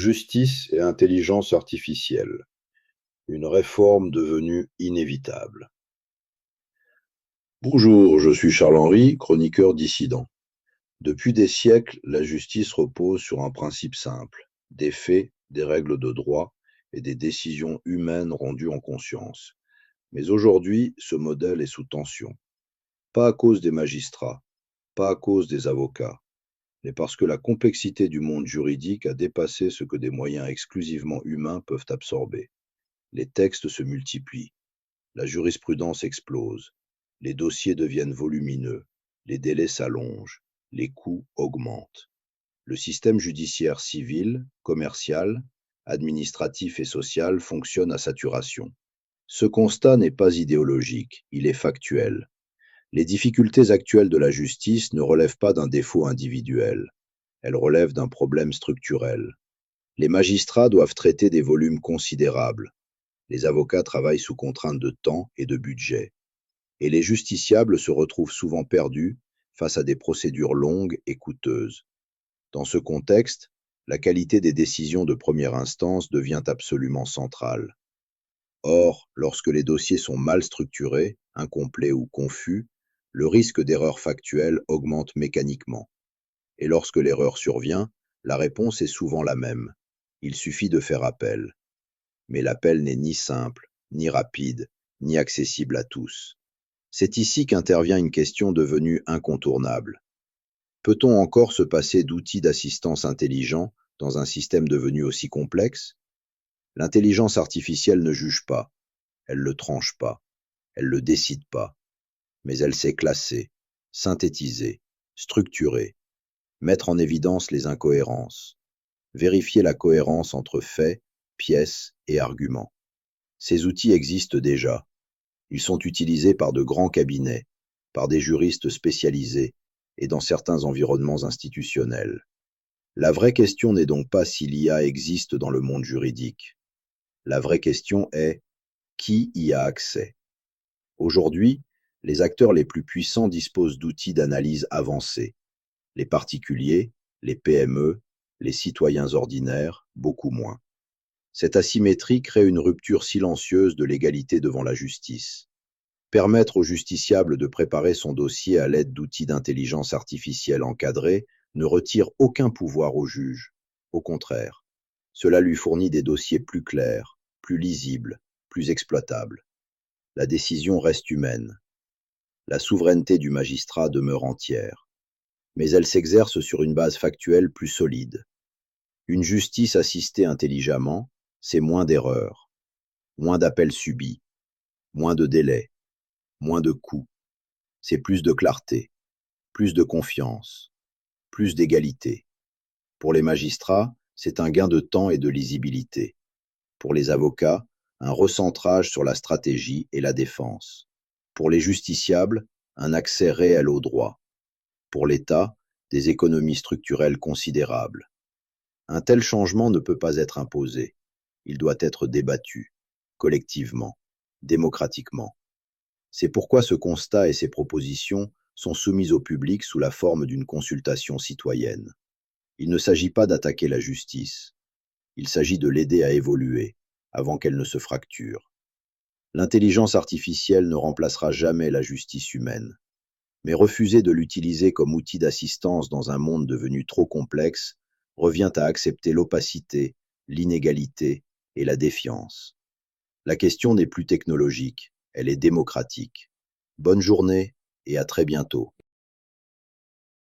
Justice et intelligence artificielle, une réforme devenue inévitable. Bonjour, je suis Charles-Henri, chroniqueur dissident. Depuis des siècles, la justice repose sur un principe simple: des faits, des règles de droit et des décisions humaines rendues en conscience. Mais aujourd'hui, ce modèle est sous tension. Pas à cause des magistrats, pas à cause des avocats, mais parce que la complexité du monde juridique a dépassé ce que des moyens exclusivement humains peuvent absorber. Les textes se multiplient, la jurisprudence explose, les dossiers deviennent volumineux, les délais s'allongent, les coûts augmentent. Le système judiciaire civil, commercial, administratif et social fonctionne à saturation. Ce constat n'est pas idéologique, il est factuel. Les difficultés actuelles de la justice ne relèvent pas d'un défaut individuel, elles relèvent d'un problème structurel. Les magistrats doivent traiter des volumes considérables. Les avocats travaillent sous contrainte de temps et de budget, et les justiciables se retrouvent souvent perdus face à des procédures longues et coûteuses. Dans ce contexte, la qualité des décisions de première instance devient absolument centrale. Or, lorsque les dossiers sont mal structurés, incomplets ou confus, le risque d'erreur factuelle augmente mécaniquement. Et lorsque l'erreur survient, la réponse est souvent la même: il suffit de faire appel. Mais l'appel n'est ni simple, ni rapide, ni accessible à tous. C'est ici qu'intervient une question devenue incontournable. Peut-on encore se passer d'outils d'assistance intelligents dans un système devenu aussi complexe? L'intelligence artificielle ne juge pas, elle ne le tranche pas, elle ne le décide pas, mais elle sait classer, synthétiser, structurer, mettre en évidence les incohérences, vérifier la cohérence entre faits, pièces et arguments. Ces outils existent déjà. Ils sont utilisés par de grands cabinets, par des juristes spécialisés et dans certains environnements institutionnels. La vraie question n'est donc pas si l'IA existe dans le monde juridique. La vraie question est: qui y a accès? Aujourd'hui, les acteurs les plus puissants disposent d'outils d'analyse avancés. Les particuliers, les PME, les citoyens ordinaires, beaucoup moins. Cette asymétrie crée une rupture silencieuse de l'égalité devant la justice. Permettre au justiciable de préparer son dossier à l'aide d'outils d'intelligence artificielle encadrés ne retire aucun pouvoir au juge. Au contraire, cela lui fournit des dossiers plus clairs, plus lisibles, plus exploitables. La décision reste humaine. La souveraineté du magistrat demeure entière, mais elle s'exerce sur une base factuelle plus solide. Une justice assistée intelligemment, c'est moins d'erreurs, moins d'appels subis, moins de délais, moins de coûts. C'est plus de clarté, plus de confiance, plus d'égalité. Pour les magistrats, c'est un gain de temps et de lisibilité. Pour les avocats, un recentrage sur la stratégie et la défense. Pour les justiciables, un accès réel au droit. Pour l'État, des économies structurelles considérables. Un tel changement ne peut pas être imposé. Il doit être débattu, collectivement, démocratiquement. C'est pourquoi ce constat et ces propositions sont soumis au public sous la forme d'une consultation citoyenne. Il ne s'agit pas d'attaquer la justice. Il s'agit de l'aider à évoluer, avant qu'elle ne se fracture. L'intelligence artificielle ne remplacera jamais la justice humaine. Mais refuser de l'utiliser comme outil d'assistance dans un monde devenu trop complexe revient à accepter l'opacité, l'inégalité et la défiance. La question n'est plus technologique, elle est démocratique. Bonne journée et à très bientôt.